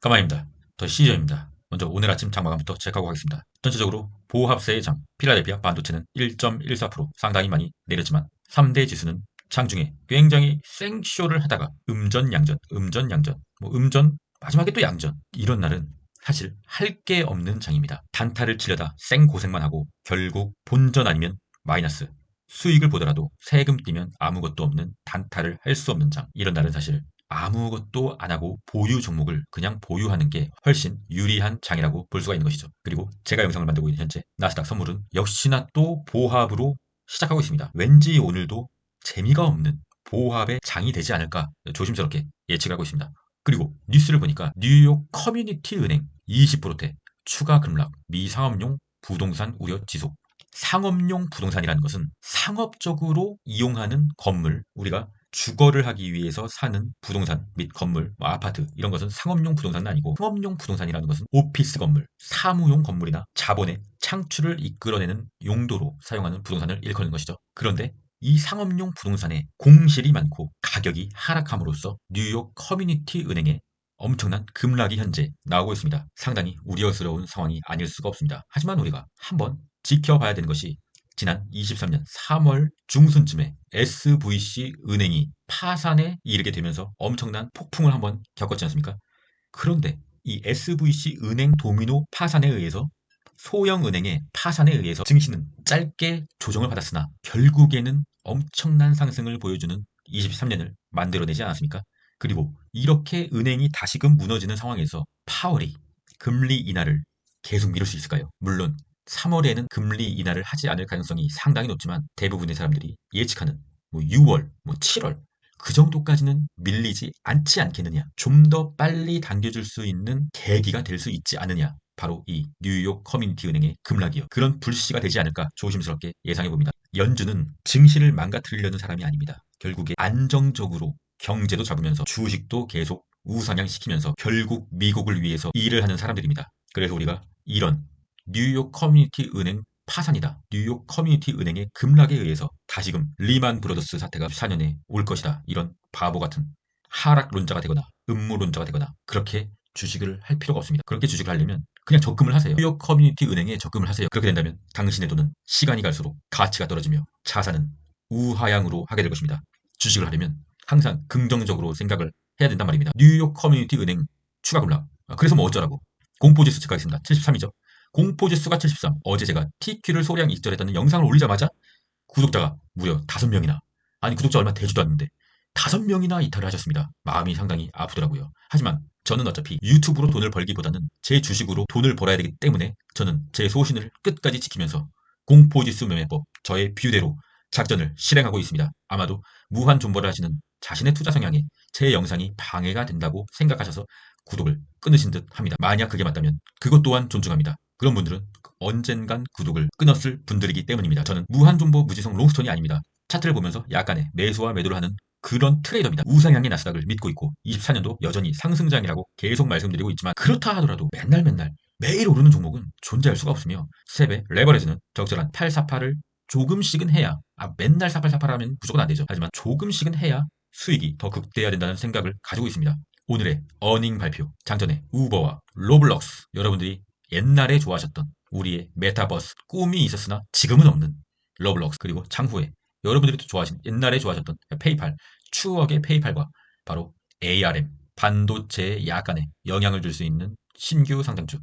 까마입니다. 더 시저입니다. 먼저 오늘 아침 장마감부터 체크하고 가겠습니다. 전체적으로 보합세의 장, 필라델피아 반도체는 1.14% 상당히 많이 내렸지만 3대 지수는 장중에 굉장히 생쇼를 하다가 음전, 양전, 음전, 양전, 음전, 마지막에 또 양전. 이런 날은 사실 할 게 없는 장입니다. 단타를 치려다 생고생만 하고 결국 본전 아니면 마이너스. 수익을 보더라도 세금 떼면 아무것도 없는 단타를 할 수 없는 장. 이런 날은 사실 아무것도 안 하고 보유 종목을 그냥 보유하는 게 훨씬 유리한 장이라고 볼 수가 있는 것이죠. 그리고 제가 영상을 만들고 있는 현재 나스닥 선물은 역시나 또 보합으로 시작하고 있습니다. 왠지 오늘도 재미가 없는 보합의 장이 되지 않을까 조심스럽게 예측을 하고 있습니다. 그리고 뉴스를 보니까 뉴욕 커뮤니티 은행 20%대 추가 급락 미상업용 부동산 우려 지속. 상업용 부동산이라는 것은 상업적으로 이용하는 건물, 우리가 주거를 하기 위해서 사는 부동산 및 건물, 아파트 이런 것은 상업용 부동산은 아니고 상업용 부동산이라는 것은 오피스 건물, 사무용 건물이나 자본의 창출을 이끌어내는 용도로 사용하는 부동산을 일컫는 것이죠. 그런데 이 상업용 부동산에 공실이 많고 가격이 하락함으로써 뉴욕 커뮤니티 은행에 엄청난 급락이 현재 나오고 있습니다. 상당히 우려스러운 상황이 아닐 수가 없습니다. 하지만 우리가 한번 지켜봐야 되는 것이 지난 23년 3월 중순쯤에 SVC 은행이 파산에 이르게 되면서 엄청난 폭풍을 한번 겪었지 않습니까? 그런데 이 SVC 은행 도미노 파산에 의해서 소형 은행의 파산에 의해서 증시는 짧게 조정을 받았으나 결국에는 엄청난 상승을 보여주는 23년을 만들어내지 않았습니까? 그리고 이렇게 은행이 다시금 무너지는 상황에서 파월이 금리 인하를 계속 미룰 수 있을까요? 물론 3월에는 금리 인하를 하지 않을 가능성이 상당히 높지만 대부분의 사람들이 예측하는 6월, 7월 그 정도까지는 밀리지 않지 않겠느냐. 좀 더 빨리 당겨줄 수 있는 계기가 될 수 있지 않느냐. 바로 이 뉴욕 커뮤니티 은행의 급락이요. 그런 불씨가 되지 않을까 조심스럽게 예상해 봅니다. 연준은 증시를 망가뜨리려는 사람이 아닙니다. 결국에 안정적으로 경제도 잡으면서 주식도 계속 우상향시키면서 결국 미국을 위해서 일을 하는 사람들입니다. 그래서 우리가 이런 뉴욕 커뮤니티 은행 파산이다. 뉴욕 커뮤니티 은행의 급락에 의해서 다시금 리만 브로더스 사태가 14년에 올 것이다. 이런 바보 같은 하락론자가 되거나 음모론자가 되거나 그렇게 주식을 할 필요가 없습니다. 그렇게 주식을 하려면 그냥 적금을 하세요. 뉴욕 커뮤니티 은행에 적금을 하세요. 그렇게 된다면 당신의 돈은 시간이 갈수록 가치가 떨어지며 자산은 우하향으로 하게 될 것입니다. 주식을 하려면 항상 긍정적으로 생각을 해야 된단 말입니다. 뉴욕 커뮤니티 은행 추가 급락. 그래서 뭐 어쩌라고. 공포지수 체크하겠습니다. 73이죠. 공포지수가 73. 어제 제가 TQ를 소량 익절했다는 영상을 올리자마자 구독자가 무려 5명이나. 아니 구독자 얼마 되지도 않는데 5명이나 이탈을 하셨습니다. 마음이 상당히 아프더라고요. 하지만 저는 어차피 유튜브로 돈을 벌기보다는 제 주식으로 돈을 벌어야 되기 때문에 저는 제 소신을 끝까지 지키면서 공포지수 매매법 저의 뷰대로 작전을 실행하고 있습니다. 아마도 무한 존버를 하시는 자신의 투자 성향에 제 영상이 방해가 된다고 생각하셔서 구독을 끊으신 듯 합니다. 만약 그게 맞다면 그것 또한 존중합니다. 그런 분들은 언젠간 구독을 끊었을 분들이기 때문입니다. 저는 무한존버 무지성 롱스톤이 아닙니다. 차트를 보면서 약간의 매수와 매도를 하는 그런 트레이더입니다. 우상향의 나스닥을 믿고 있고 24년도 여전히 상승장이라고 계속 말씀드리고 있지만 그렇다 하더라도 맨날 매일 오르는 종목은 존재할 수가 없으며 스텝의 레버리지는 적절한 848을 조금씩은 해야 맨날 4848 하면 무조건 안 되죠. 하지만 조금씩은 해야 수익이 더 극대화된다는 생각을 가지고 있습니다. 오늘의 어닝 발표 장전에 우버와 로블록스 여러분들이 옛날에 좋아하셨던 우리의 메타버스 꿈이 있었으나 지금은 없는 러블록스 그리고 장후에 여러분들이 또 좋아하신 옛날에 좋아하셨던 페이팔 추억의 페이팔과 바로 ARM 반도체에 약간의 영향을 줄 수 있는 신규 상장주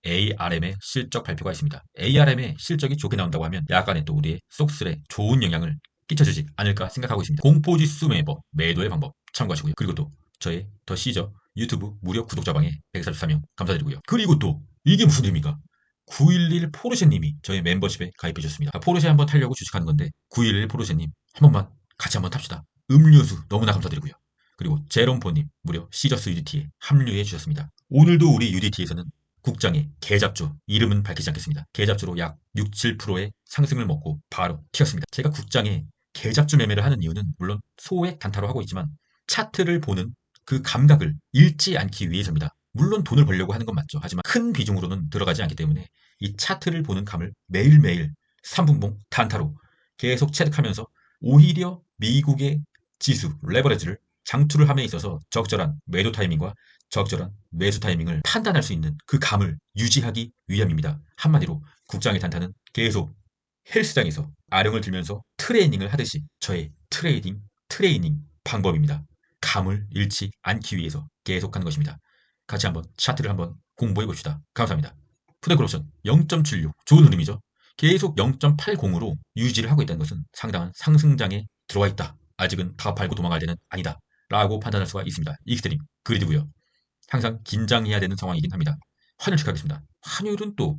ARM의 실적 발표가 있습니다. ARM의 실적이 좋게 나온다고 하면 약간의 또 우리의 속슬에 좋은 영향을 끼쳐주지 않을까 생각하고 있습니다. 공포지수 매법 매도의 방법 참고하시고요. 그리고 또 저의 더 시저 유튜브 무료 구독자방에 144명 감사드리고요. 그리고 또 이게 무슨 일입니까? 911 포르쉐님이 저희 멤버십에 가입해 주셨습니다. 포르쉐 한번 타려고 주식하는 건데 911 포르쉐님 한 번만 같이 한번 탑시다. 음료수 너무나 감사드리고요. 그리고 제롬포님 무려 시저스 UDT에 합류해 주셨습니다. 오늘도 우리 UDT에서는 국장의 개잡주 이름은 밝히지 않겠습니다. 개잡주로 약 6, 7%의 상승을 먹고 바로 튀었습니다. 제가 국장의 개잡주 매매를 하는 이유는 물론 소액 단타로 하고 있지만 차트를 보는 그 감각을 잃지 않기 위해서입니다. 물론 돈을 벌려고 하는 건 맞죠. 하지만 큰 비중으로는 들어가지 않기 때문에 이 차트를 보는 감을 매일매일 3분봉 단타로 계속 체득하면서 오히려 미국의 지수 레버리지를 장투를 함에 있어서 적절한 매도 타이밍과 적절한 매수 타이밍을 판단할 수 있는 그 감을 유지하기 위함입니다. 한마디로 국장의 단타는 계속 헬스장에서 아령을 들면서 트레이닝을 하듯이 저의 트레이닝 방법입니다. 감을 잃지 않기 위해서 계속하는 것입니다. 같이 한번 차트를 한번 공부해 봅시다. 감사합니다. 푸드크로션 0.76 좋은 흐름이죠. 계속 0.80으로 유지를 하고 있다는 것은 상당한 상승장에 들어와 있다. 아직은 다 팔고 도망갈 때는 아니다. 라고 판단할 수가 있습니다. 익스트림 그리드고요. 항상 긴장해야 되는 상황이긴 합니다. 환율 체크하겠습니다. 환율은 또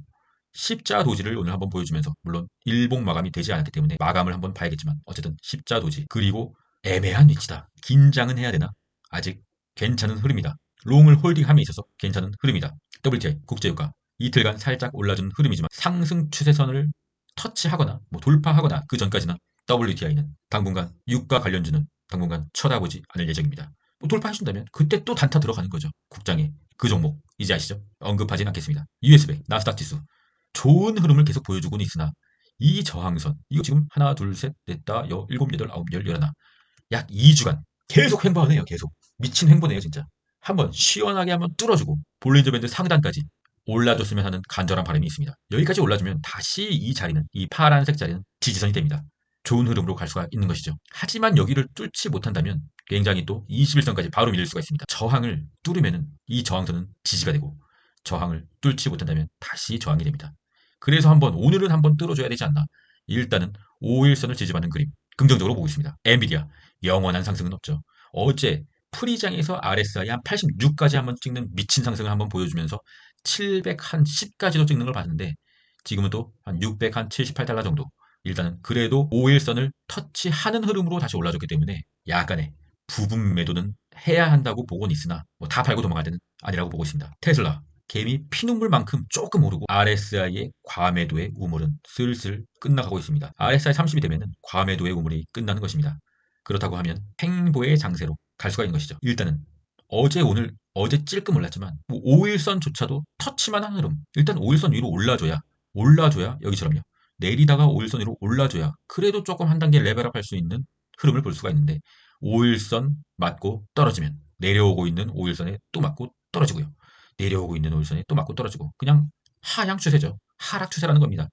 십자 도지를 오늘 한번 보여주면서 물론 일봉 마감이 되지 않았기 때문에 마감을 한번 봐야겠지만 어쨌든 십자 도지 그리고 애매한 위치다. 긴장은 해야 되나? 아직 괜찮은 흐름이다. 롱을 홀딩함에 있어서 괜찮은 흐름이다. WTI 국제유가 이틀간 살짝 올라준 흐름이지만 상승 추세선을 터치하거나 돌파하거나 그 전까지는 WTI는 당분간 유가 관련주는 당분간 쳐다보지 않을 예정입니다. 돌파해준다면 그때 또 단타 들어가는 거죠. 국장의 그 종목 이제 아시죠? 언급하진 않겠습니다. US100 나스닥 지수 좋은 흐름을 계속 보여주고는 있으나 이 저항선 이거 지금 하나 둘셋넷 다 일곱 여덟 아홉 열 열하나 약 2주간 계속 횡보하네요. 계속 미친 횡보네요 진짜. 한번 시원하게 한번 뚫어주고 볼린저 밴드 상단까지 올라줬으면 하는 간절한 바람이 있습니다. 여기까지 올라주면 다시 이 자리는 이 파란색 자리는 지지선이 됩니다. 좋은 흐름으로 갈 수가 있는 것이죠. 하지만 여기를 뚫지 못한다면 굉장히 또 21선까지 바로 밀릴 수가 있습니다. 저항을 뚫으면 이 저항선은 지지가 되고 저항을 뚫지 못한다면 다시 저항이 됩니다. 그래서 오늘은 한번 뚫어줘야 되지 않나. 일단은 5일선을 지지받는 그림 긍정적으로 보고 있습니다. 엔비디아 영원한 상승은 없죠. 어제 프리장에서 RSI 한 86까지 한번 찍는 미친 상승을 한번 보여주면서 710까지도 찍는 걸 봤는데 지금은 또 한 678달러 정도 일단은 그래도 5일선을 터치하는 흐름으로 다시 올라줬기 때문에 약간의 부분 매도는 해야 한다고 보고는 있으나 다 팔고 도망갈 때는 아니라고 보고 있습니다. 테슬라 개미 피눈물만큼 조금 오르고 RSI의 과매도의 우물은 슬슬 끝나가고 있습니다. RSI 30이 되면 과매도의 우물이 끝나는 것입니다. 그렇다고 하면 횡보의 장세로 갈 수가 있는 것이죠. 일단은 어제 찔끔 올랐지만 5일선조차도 터치만 한 흐름. 일단 5일선 위로 올라줘야 여기처럼요. 내리다가 5일선 위로 올라줘야 그래도 조금 한 단계 레벨업 할 수 있는 흐름을 볼 수가 있는데 5일선 맞고 떨어지면 내려오고 있는 5일선에 또 맞고 떨어지고요. 내려오고 있는 5일선에 또 맞고 떨어지고 그냥 하향 추세죠. 하락 추세라는 겁니다.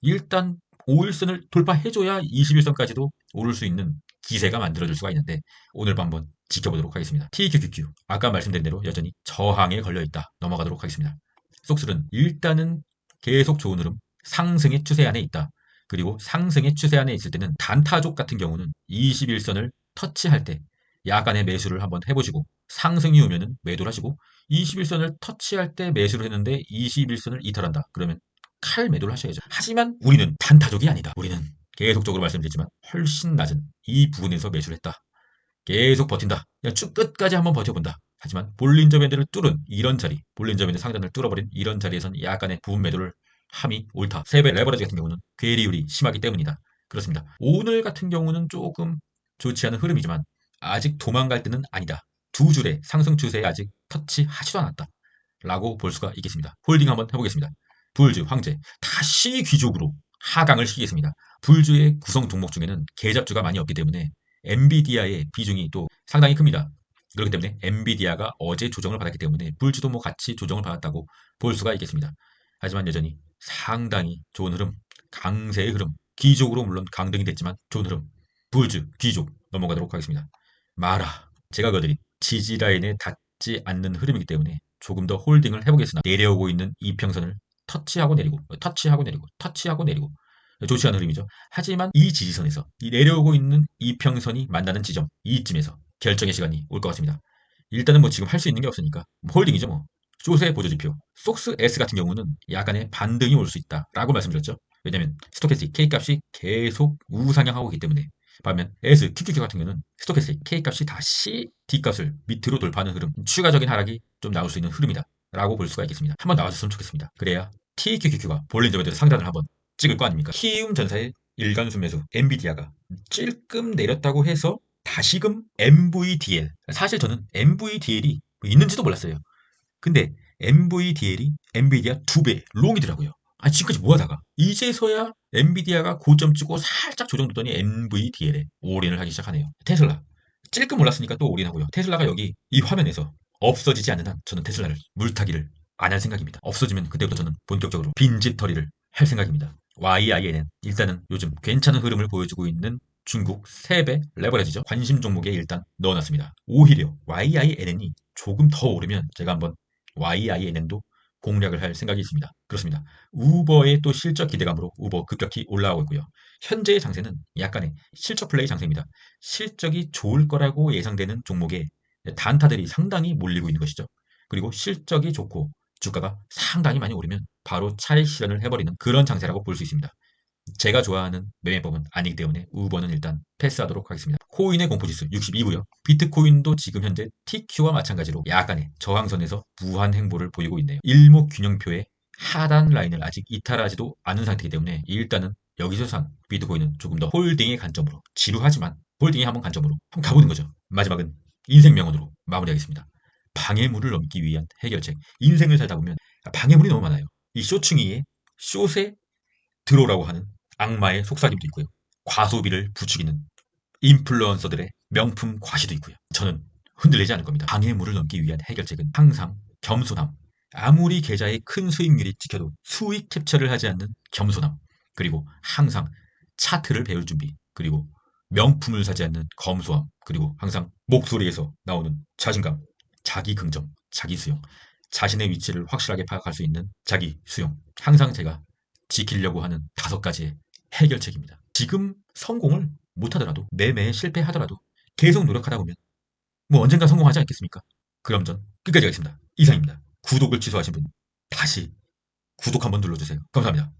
일단 5일선을 돌파해줘야 21선까지도 오를 수 있는 기세가 만들어질 수가 있는데 오늘 밤 한번 지켜보도록 하겠습니다. TQQQ 아까 말씀드린 대로 여전히 저항에 걸려있다. 넘어가도록 하겠습니다. 속슬은 일단은 계속 좋은 흐름 상승의 추세 안에 있다. 그리고 상승의 추세 안에 있을 때는 단타족 같은 경우는 21선을 터치할 때 약간의 매수를 한번 해보시고 상승이 오면은 매도를 하시고 21선을 터치할 때 매수를 했는데 21선을 이탈한다. 그러면 칼 매도를 하셔야죠. 하지만 우리는 단타족이 아니다. 우리는 계속적으로 말씀드렸지만 훨씬 낮은 이 부분에서 매수를 했다. 계속 버틴다. 그냥 쭉 끝까지 한번 버텨본다. 하지만 볼린저 밴드를 뚫은 이런 자리, 볼린저 밴드 상단을 뚫어버린 이런 자리에선 약간의 부분 매도를 함이 옳다. 3배 레버리지 같은 경우는 괴리율이 심하기 때문이다. 그렇습니다. 오늘 같은 경우는 조금 좋지 않은 흐름이지만 아직 도망갈 때는 아니다. 두 줄의 상승 추세에 아직 터치하지도 않았다. 라고 볼 수가 있겠습니다. 홀딩 한번 해보겠습니다. 불주, 황제 다시 귀족으로 하강을 시키겠습니다. 불주의 구성 종목 중에는 계잡주가 많이 없기 때문에 엔비디아의 비중이 또 상당히 큽니다. 그렇기 때문에 엔비디아가 어제 조정을 받았기 때문에 불주도 같이 조정을 받았다고 볼 수가 있겠습니다. 하지만 여전히 상당히 좋은 흐름, 강세의 흐름, 기족으로 물론 강등이 됐지만 좋은 흐름, 불주, 귀족 넘어가도록 하겠습니다. 마라, 제가 그어드린 지지라인에 닿지 않는 흐름이기 때문에 조금 더 홀딩을 해보겠으나 내려오고 있는 이평선을 터치하고 내리고 터치하고 내리고 터치하고 내리고 좋지 않은 흐름이죠. 하지만 이 지지선에서 이 내려오고 있는 이평선이 만나는 지점 이쯤에서 결정의 시간이 올 것 같습니다. 일단은 지금 할 수 있는 게 없으니까 홀딩이죠. 쇼세 보조지표 속스 S 같은 경우는 약간의 반등이 올 수 있다라고 말씀드렸죠. 왜냐하면 스토캐스틱 K값이 계속 우상향하고 있기 때문에 반면 S, QQQ 같은 경우는 스토캐스틱 K값이 다시 D값을 밑으로 돌파하는 흐름 추가적인 하락이 좀 나올 수 있는 흐름이다 라고 볼 수가 있겠습니다. 한번 나와줬으면 좋겠습니다. 그래야 TQQQ가 볼린저 밴드 상단을 한번 찍을 거 아닙니까? 키움전사의 일간수 매수 엔비디아가 찔끔 내렸다고 해서 다시금 MVDL 사실 저는 MVDL이 있는지도 몰랐어요. 근데 MVDL이 엔비디아 2배 롱이더라고요. 지금까지 뭐 하다가 이제서야 엔비디아가 고점 찍고 살짝 조정됐더니 MVDL에 올인을 하기 시작하네요. 테슬라 찔끔 올랐으니까 또 올인하고요. 테슬라가 여기 이 화면에서 없어지지 않는 한 저는 테슬라를 물타기를 안 할 생각입니다. 없어지면 그때부터 저는 본격적으로 빈집털이를 할 생각입니다. YINN 일단은 요즘 괜찮은 흐름을 보여주고 있는 중국 3배 레버리지죠. 관심 종목에 일단 넣어놨습니다. 오히려 YINN이 조금 더 오르면 제가 한번 YINN도 공략을 할 생각이 있습니다. 그렇습니다. 우버의 또 실적 기대감으로 우버 급격히 올라가고 있고요. 현재의 장세는 약간의 실적 플레이 장세입니다. 실적이 좋을 거라고 예상되는 종목에 단타들이 상당히 몰리고 있는 것이죠. 그리고 실적이 좋고 주가가 상당히 많이 오르면 바로 차익 실현을 해버리는 그런 장세라고 볼 수 있습니다. 제가 좋아하는 매매법은 아니기 때문에 우버는 일단 패스하도록 하겠습니다. 코인의 공포지수 62고요. 비트코인도 지금 현재 TQ와 마찬가지로 약간의 저항선에서 무한 행보를 보이고 있네요. 일목균형표의 하단 라인을 아직 이탈하지도 않은 상태이기 때문에 일단은 여기서선 비트코인은 조금 더 홀딩의 관점으로 지루하지만 홀딩의 한번 관점으로 한번 가보는 거죠. 마지막은 인생 명언으로 마무리하겠습니다. 방해물을 넘기 위한 해결책. 인생을 살다 보면 방해물이 너무 많아요. 이 쇼충이의 숏의 드로라고 하는 악마의 속삭임도 있고요. 과소비를 부추기는 인플루언서들의 명품 과시도 있고요. 저는 흔들리지 않을 겁니다. 방해물을 넘기 위한 해결책은 항상 겸손함. 아무리 계좌의 큰 수익률이 찍혀도 수익 캡처를 하지 않는 겸손함. 그리고 항상 차트를 배울 준비. 그리고 명품을 사지 않는 검소함. 그리고 항상 목소리에서 나오는 자신감, 자기 긍정, 자기 수용. 자신의 위치를 확실하게 파악할 수 있는 자기 수용. 항상 제가 지키려고 하는 5가지의 해결책입니다. 지금 성공을 못하더라도 매매에 실패하더라도 계속 노력하다 보면 뭐 언젠가 성공하지 않겠습니까? 그럼 전 끝까지 가겠습니다. 이상입니다. 구독을 취소하신 분 다시 구독 한번 눌러주세요. 감사합니다.